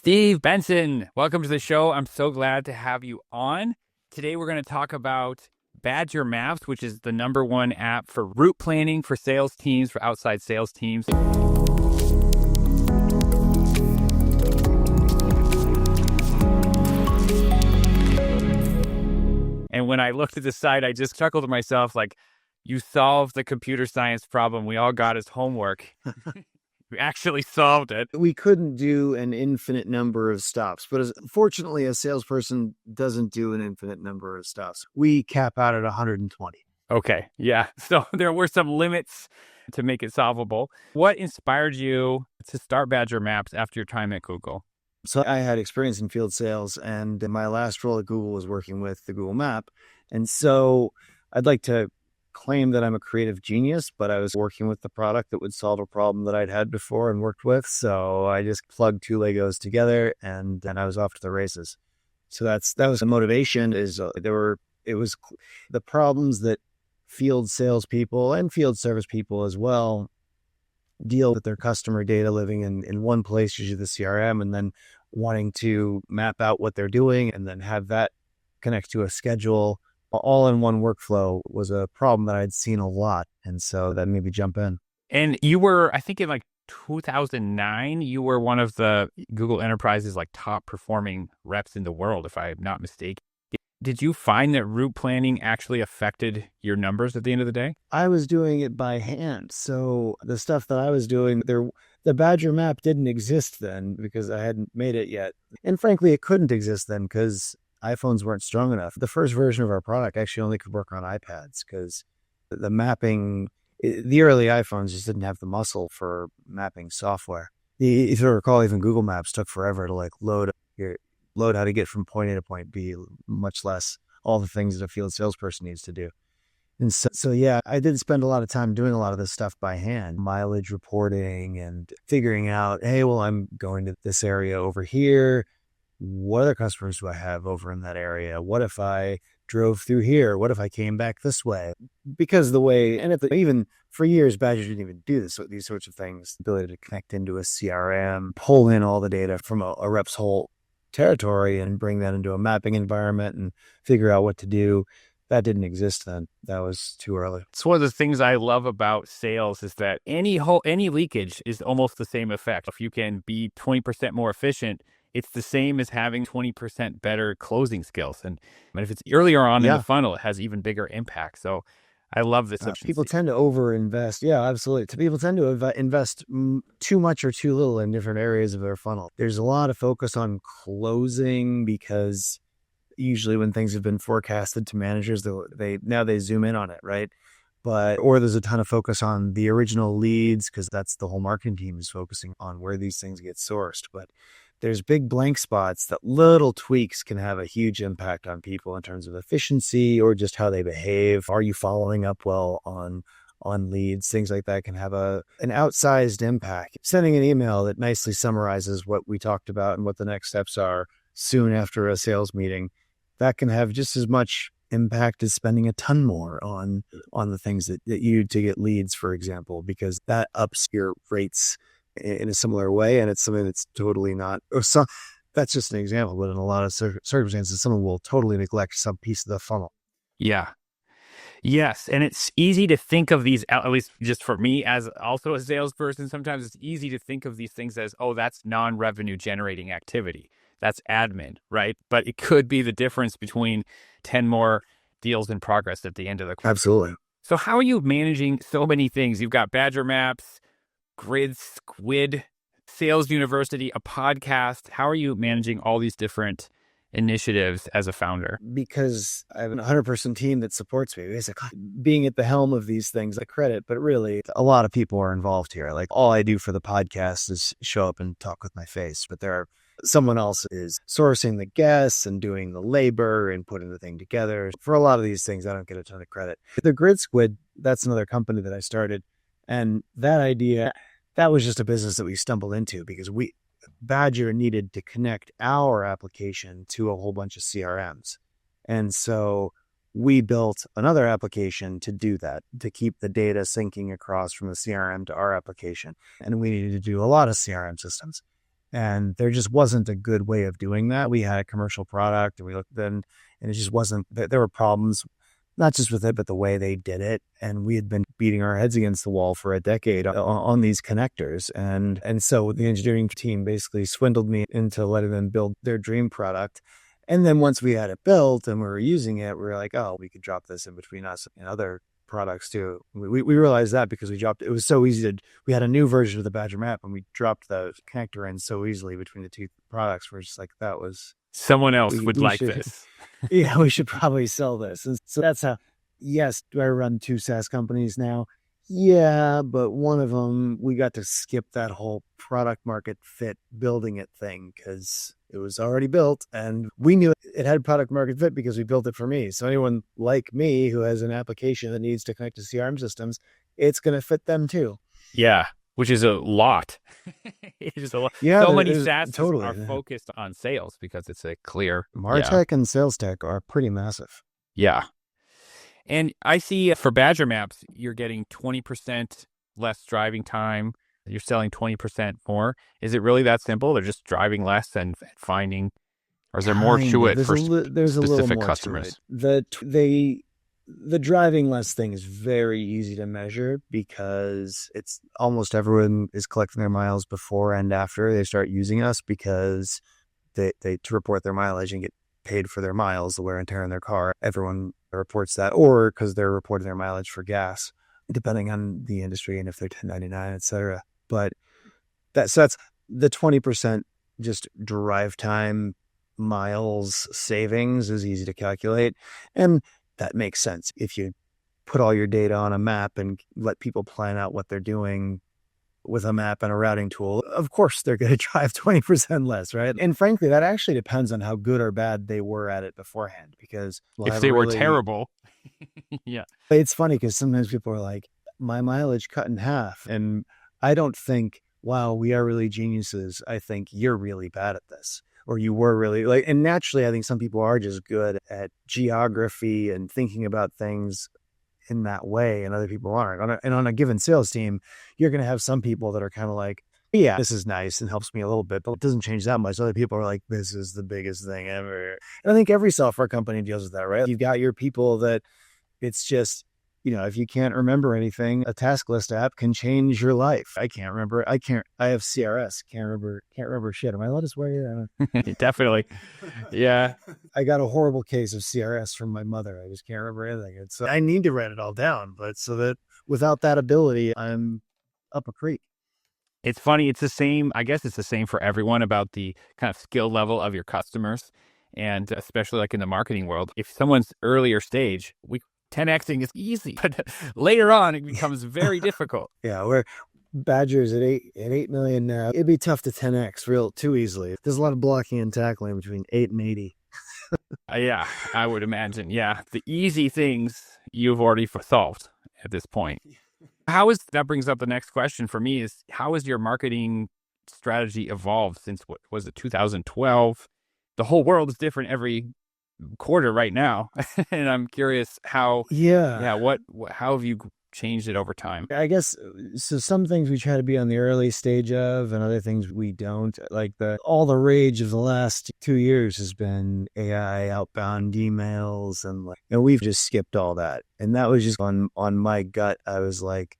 Steve, Benson, welcome to the show. I'm so glad to have you on. Today we're going to talk about Badger Maps, which is the #1 app for route planning for sales teams, for outside sales teams. And when I looked at the site, I just chuckled to myself, like, you solved the computer science problem we all got as homework. We actually solved it. We couldn't do an infinite number of stops, but fortunately, a salesperson doesn't do an infinite number of stops. We cap out at 120. Okay, yeah. So there were some limits to make it solvable. What inspired you to start Badger Maps after your time at Google? So I had experience in field sales, and my last role at Google was working with the Google Map. And so I'd like to claim that I'm a creative genius, but I was working with the product that would solve a problem that I'd had before and worked with. So I just plugged two Legos together and then I was off to the races. So that was the motivation. It was the problems that field salespeople and field service people as well deal with their customer data living in one place, usually the CRM, and then wanting to map out what they're doing and then have that connect to a schedule all in one workflow was a problem that I'd seen a lot. And so that made me jump in. And you were, I think in like 2009, you were one of the Google Enterprise's like top performing reps in the world, if I'm not mistaken. Did you find that route planning actually affected your numbers at the end of the day? I was doing it by hand. So the stuff that I was doing there, the Badger Map didn't exist then because I hadn't made it yet. And frankly, it couldn't exist then because iPhones weren't strong enough. The first version of our product actually only could work on iPads because the mapping, the early iPhones just didn't have the muscle for mapping software. If you recall, even Google Maps took forever to like load how to get from point A to point B, much less all the things that a field salesperson needs to do. And so yeah, I did spend a lot of time doing a lot of this stuff by hand, mileage reporting and figuring out, hey, well, I'm going to this area over here. What other customers do I have over in that area? What if I drove through here? What if I came back this way? Because the way, and even for years, Badger didn't even do these sorts of things. The ability to connect into a CRM, pull in all the data from a rep's whole territory and bring that into a mapping environment and figure out what to do. That didn't exist then. That was too early. It's one of the things I love about sales is that any leakage is almost the same effect. If you can be 20% more efficient, it's the same as having 20% better closing skills. And if it's earlier on in the funnel, it has even bigger impact. So I love this. People tend to overinvest. Yeah, absolutely. People tend to invest too much or too little in different areas of their funnel. There's a lot of focus on closing because usually when things have been forecasted to managers, they zoom in on it, right? Or there's a ton of focus on the original leads because that's the whole marketing team is focusing on where these things get sourced. But there's big blank spots that little tweaks can have a huge impact on people in terms of efficiency or just how they behave. Are you following up well on leads? Things like that can have an outsized impact. Sending an email that nicely summarizes what we talked about and what the next steps are soon after a sales meeting, that can have just as much impact as spending a ton more on the things that you do to get leads, for example, because that ups your rates in a similar way. And it's something that's totally not, that's just an example, but in a lot of circumstances, someone will totally neglect some piece of the funnel. Yeah. Yes. And it's easy to think of these, at least just for me as also a salesperson, sometimes it's easy to think of these things as, oh, that's non-revenue generating activity. That's admin, right? But it could be the difference between 10 more deals in progress at the end of the quarter. Absolutely. So how are you managing so many things? You've got Badger Maps, Grid, Squid, Sales University, a podcast. How are you managing all these different initiatives as a founder? Because I have a 100% team that supports me. Basically, being at the helm of these things, I credit, but really a lot of people are involved here. Like all I do for the podcast is show up and talk with my face, but someone else is sourcing the guests and doing the labor and putting the thing together. For a lot of these things, I don't get a ton of credit. The Grid Squid, that's another company that I started. And that idea, that was just a business that we stumbled into because Badger needed to connect our application to a whole bunch of CRMs. And so we built another application to do that, to keep the data syncing across from the CRM to our application. And we needed to do a lot of CRM systems. And there just wasn't a good way of doing that. We had a commercial product and we looked then, and it just wasn't, there were problems, not just with it, but the way they did it. And we had been beating our heads against the wall for a decade on these connectors. And so the engineering team basically swindled me into letting them build their dream product. And then once we had it built and we were using it, we were like, oh, we could drop this in between us and other products too. We realized that because it was so easy we had a new version of the Badger map and we dropped the connector in so easily between the two products. We're just like, Someone else would like this. Yeah, we should probably sell this. And so that's how, yes, do I run 2 SaaS companies now? Yeah, but one of them, we got to skip that whole product market fit building it thing because it was already built and we knew it had product market fit because we built it for me. So anyone like me who has an application that needs to connect to CRM systems, it's going to fit them too. Yeah, which is a lot. It is a lot. Yeah, so many SaaS totally are focused on sales because it's a clear MarTech and sales tech are pretty massive. Yeah. And I see for Badger Maps, you're getting 20% less driving time. You're selling 20% more. Is it really that simple? They're just driving less and finding, or is there more to it for specific customers? The driving less thing is very easy to measure because it's almost everyone is collecting their miles before and after they start using us because they to report their mileage and get paid for their miles, the wear and tear in their car. Everyone reports that, or because they're reporting their mileage for gas, depending on the industry and if they're 1099, et cetera. But that's the 20% just drive time miles savings is easy to calculate. And that makes sense. If you put all your data on a map and let people plan out what they're doing with a map and a routing tool, of course they're going to drive 20% less, right? And frankly, that actually depends on how good or bad they were at it beforehand. Because if they were terrible, yeah. It's funny because sometimes people are like, my mileage cut in half. And I don't think, wow, we are really geniuses. I think you're really bad at this. Or you were really like, and naturally, I think some people are just good at geography and thinking about things in that way, and other people aren't. And on a given sales team, you're going to have some people that are kind of like, yeah, this is nice and helps me a little bit, but it doesn't change that much. Other people are like, this is the biggest thing ever. And I think every software company deals with that, right? You've got your people that it's just, if you can't remember anything, a task list app can change your life. I have CRS. Can't remember shit. Am I allowed to swear here? Definitely. Yeah. I got a horrible case of CRS from my mother. I just can't remember anything. So I need to write it all down, but so that without that ability, I'm up a creek. It's funny. It's the same. I guess it's the same for everyone about the kind of skill level of your customers. And especially like in the marketing world, if someone's earlier stage, 10xing is easy, but later on it becomes very difficult. Yeah, we're Badgers at 8 million now. It'd be tough to 10x too easily. There's a lot of blocking and tackling between 8 and 80. Yeah, I would imagine. Yeah, the easy things you've already solved at this point. That brings up the next question for me is, how has your marketing strategy evolved since, what was it, 2012? The whole world is different every quarter right now. And I'm curious how have you changed it over time? I guess so. Some things we try to be on the early stage of, and other things we don't. Like all the rage of the last 2 years has been AI outbound emails, and we've just skipped all that. And that was just on my gut. I was like,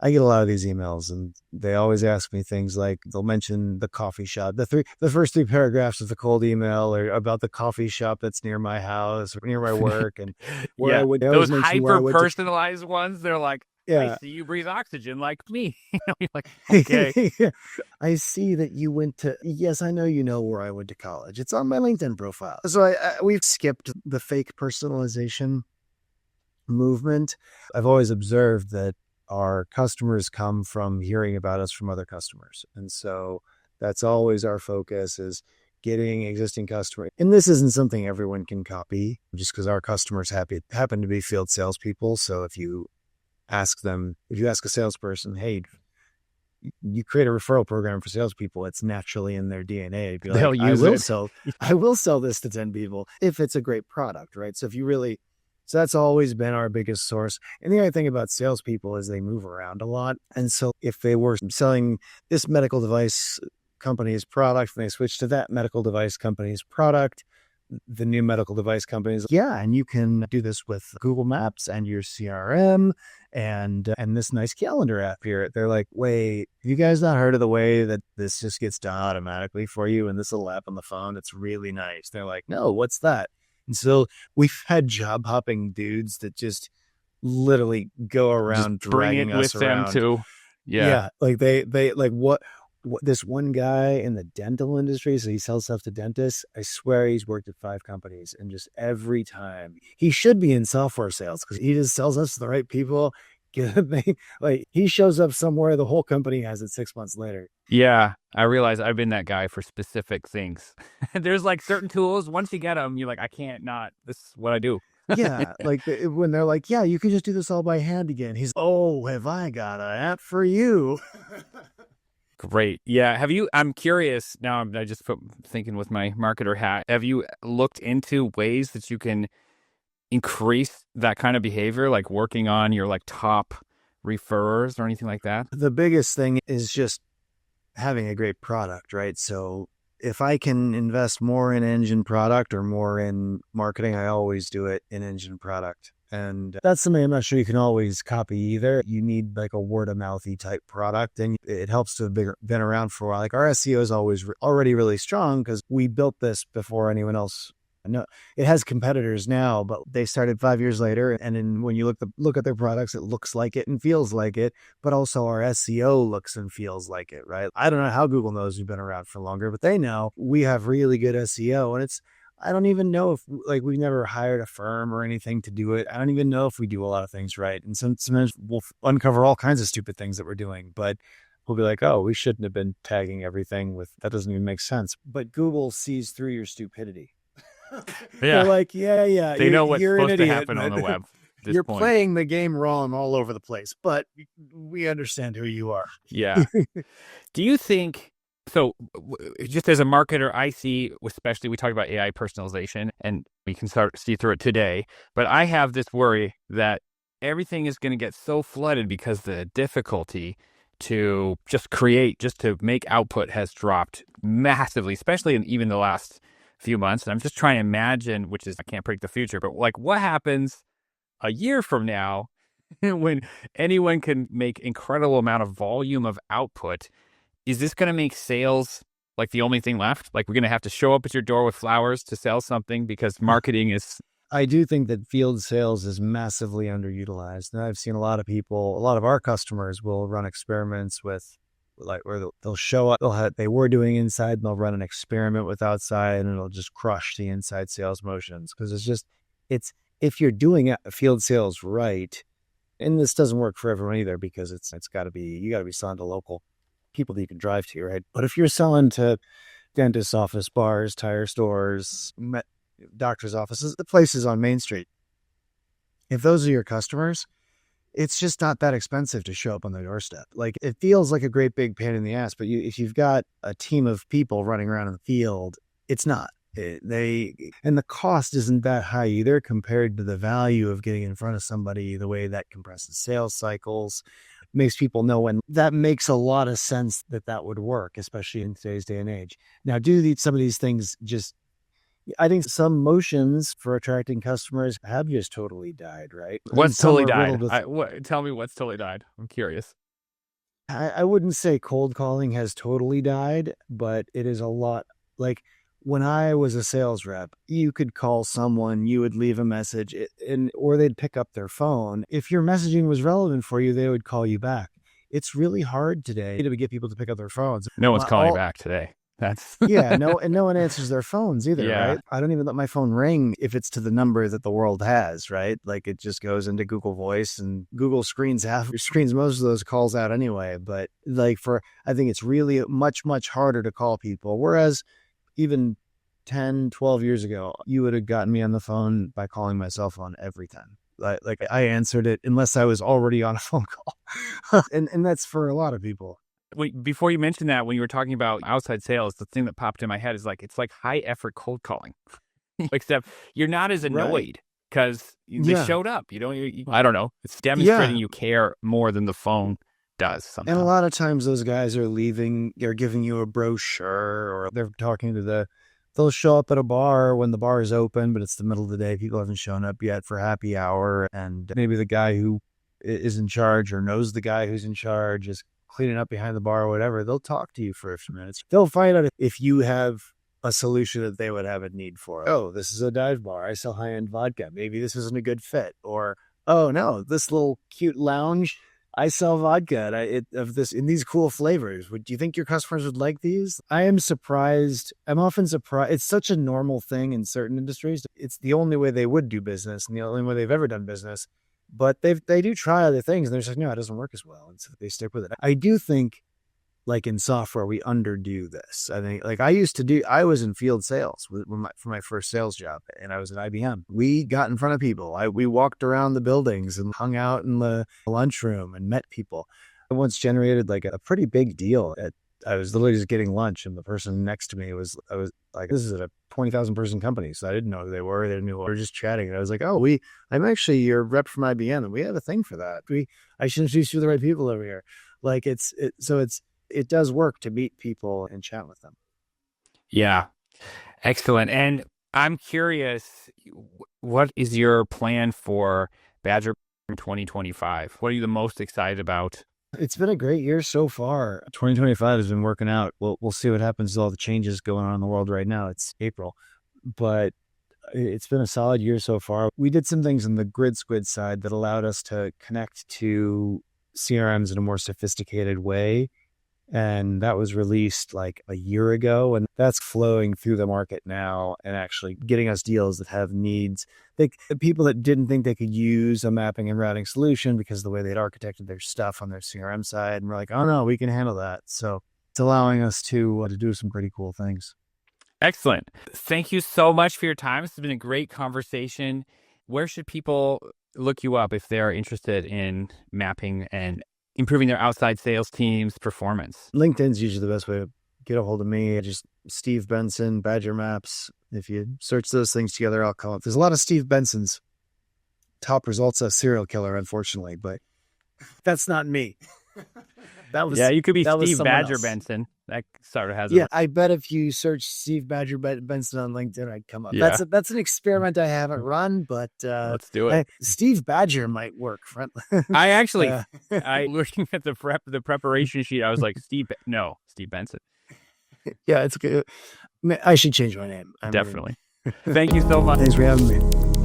I get a lot of these emails and they always ask me things like, they'll mention the coffee shop. The first 3 paragraphs of the cold email are about the coffee shop that's near my house or near my work. And where I would, those hyper personalized ones, they're like, I see you breathe oxygen like me. You're like, okay. I see that you went to, yes, I know you know where I went to college. It's on my LinkedIn profile. So we've skipped the fake personalization movement. I've always observed that our customers come from hearing about us from other customers. And so that's always our focus, is getting existing customers. And this isn't something everyone can copy just because our customers happen to be field salespeople. So if you ask a salesperson, hey, you create a referral program for salespeople, it's naturally in their DNA. Be like, I will sell this to 10 people if it's a great product, right? So So that's always been our biggest source. And the other thing about salespeople is they move around a lot. And so if they were selling this medical device company's product and they switch to that medical device company's product, the new medical device companies. Yeah, and you can do this with Google Maps and your CRM and this nice calendar app here. They're like, wait, have you guys not heard of the way that this just gets done automatically for you and this little app on the phone? It's really nice. They're like, no, what's that? And so we've had job hopping dudes that just literally go Just around bring it dragging us with them around. too. Yeah. Yeah, like they like what this one guy in the dental industry, so he sells stuff to dentists. I swear he's worked at 5 companies, and just every time he should be in software sales because he just sells us to the right people. Like he shows up somewhere, the whole company has it 6 months later. Yeah. I realize I've been that guy for specific things. There's like certain tools, once you get them, you're like, I can't not. This is what I do. Yeah, like when they're like, yeah, you can just do this all by hand again. He's, oh, have I got an app for you? Great. Yeah. I'm curious now, I just put thinking with my marketer hat. Have you looked into ways that you can increase that kind of behavior, like working on your like top referrers or anything like that? The biggest thing is just having a great product, right? So if I can invest more in engine product or more in marketing, I always do it in engine product. And that's something I'm not sure you can always copy either. You need like a word of mouthy type product, and it helps to have been around for a while. Like our SEO is always already really strong because we built this before anyone else. No, it has competitors now, but they started 5 years later. And then when you look at their products, it looks like it and feels like it. But also our SEO looks and feels like it, right? I don't know how Google knows we've been around for longer, but they know we have really good SEO. And I don't even know if like we've never hired a firm or anything to do it. I don't even know if we do a lot of things right. And sometimes we'll uncover all kinds of stupid things that we're doing, but we'll be like, oh, we shouldn't have been tagging everything with that. Doesn't even make sense. But Google sees through your stupidity. They're Yeah. like, yeah, They know what's you're an supposed to idiot. happen on the web at this You're point. playing the game wrong all over the place, but we understand who you are. Yeah. Do you think so? Just as a marketer, I see, especially we talk about AI personalization, and we can start see through it today. But I have this worry that everything is going to get so flooded because the difficulty to just to make output has dropped massively, especially in even the last few months. And I'm just trying to imagine, which is I can't predict the future, but like what happens a year from now when anyone can make incredible amount of volume of output. Is this going to make sales like the only thing left? Like we're going to have to show up at your door with flowers to sell something because marketing is... I do think that field sales is massively underutilized. And I've seen a lot of our customers will run experiments with like where they'll show up, they were doing inside and they'll run an experiment with outside and it'll just crush the inside sales motions. Cause if you're doing field sales right, and this doesn't work for everyone either because you got to be selling to local people that you can drive to, right? But if you're selling to dentist office, bars, tire stores, doctor's offices, the places on Main Street, if those are your customers, it's just not that expensive to show up on their doorstep. Like it feels like a great big pain in the ass, but if you've got a team of people running around in the field, it's not. And the cost isn't that high either compared to the value of getting in front of somebody, the way that compresses sales cycles, makes people know, and that makes a lot of sense that would work, especially in today's day and age. Now, some of these things I think some motions for attracting customers have just totally died, right? What's Some totally are riddled died? with, Tell me what's totally died. I'm curious. I wouldn't say cold calling has totally died, but it is a lot. Like when I was a sales rep, you could call someone, you would leave a message, or they'd pick up their phone. If your messaging was relevant for you, they would call you back. It's really hard today to get people to pick up their phones. No one's calling you back today. That's yeah, and no one answers their phones either, yeah. right? I don't even let my phone ring if it's to the number that the world has, right? Like it just goes into Google Voice, and Google screens most of those calls out anyway. But I think it's really much, much harder to call people. Whereas even 10, 12 years ago, you would have gotten me on the phone by calling my cell phone every time. Like I answered it unless I was already on a phone call. and that's for a lot of people. Before you mentioned that, when you were talking about outside sales, the thing that popped in my head is like, it's like high effort cold calling, except you're not as annoyed because they showed up. I don't know. It's demonstrating you care more than the phone does And a somehow. lot of times those guys are leaving, they're giving you a brochure, or they're talking to they'll show up at a bar when the bar is open, but it's the middle of the day. People haven't shown up yet for happy hour. And maybe the guy who is in charge or knows the guy who's in charge is cleaning up behind the bar or whatever. They'll talk to you for a few minutes. They'll find out if you have a solution that they would have a need for. Oh, this is a dive bar. I sell high-end vodka. Maybe this isn't a good fit. Or, oh no, this little cute lounge, I sell vodka in these cool flavors. Do you think your customers would like these? I am surprised. I'm often surprised. It's such a normal thing in certain industries. It's the only way they would do business and the only way they've ever done business. But they do try other things and they're just like, no, it doesn't work as well. And so they stick with it. I do think, like in software, we underdo this. I think, like I was in field sales for my first sales job, and I was at IBM. We got in front of people. We walked around the buildings and hung out in the lunchroom and met people. I once generated like a pretty big deal. I was literally just getting lunch, and the person next to me I was like, this is a 20,000 person company. So I didn't know who they were. They didn't know. We were just chatting. And I was like, oh, I'm actually your rep from IBM, and we have a thing for that. I should introduce you to the right people over here. Like it does work to meet people and chat with them. Yeah. Excellent. And I'm curious, what is your plan for Badger in 2025? What are you the most excited about? It's been a great year so far. 2025 has been working out. We'll see what happens with all the changes going on in the world right now. It's April, but it's been a solid year so far. We did some things in the Grid Squid side that allowed us to connect to CRMs in a more sophisticated way. And that was released like a year ago, and that's flowing through the market now and actually getting us deals that have needs. The people that didn't think they could use a mapping and routing solution because of the way they'd architected their stuff on their CRM side, and we're like, oh no, we can handle that. So it's allowing us to do some pretty cool things. Excellent. Thank you so much for your time. This has been a great conversation. Where should people look you up if they're interested in mapping and improving their outside sales team's performance? LinkedIn's usually the best way to get a hold of me. Just Steve Benson, Badger Maps. If you search those things together, I'll come up. There's a lot of Steve Bensons. Top results, a serial killer, unfortunately, but that's not me. You could be Steve Badger else. Benson. That sort of has I bet if you search Steve Badger Benson on LinkedIn, I'd come up. Yeah. That's an experiment I haven't run, but let's do it. Steve Badger might work. I actually, looking at the preparation sheet, I was like, Steve Benson. Yeah, it's good. I should change my name. Definitely. Thank you so much. Thanks for having me.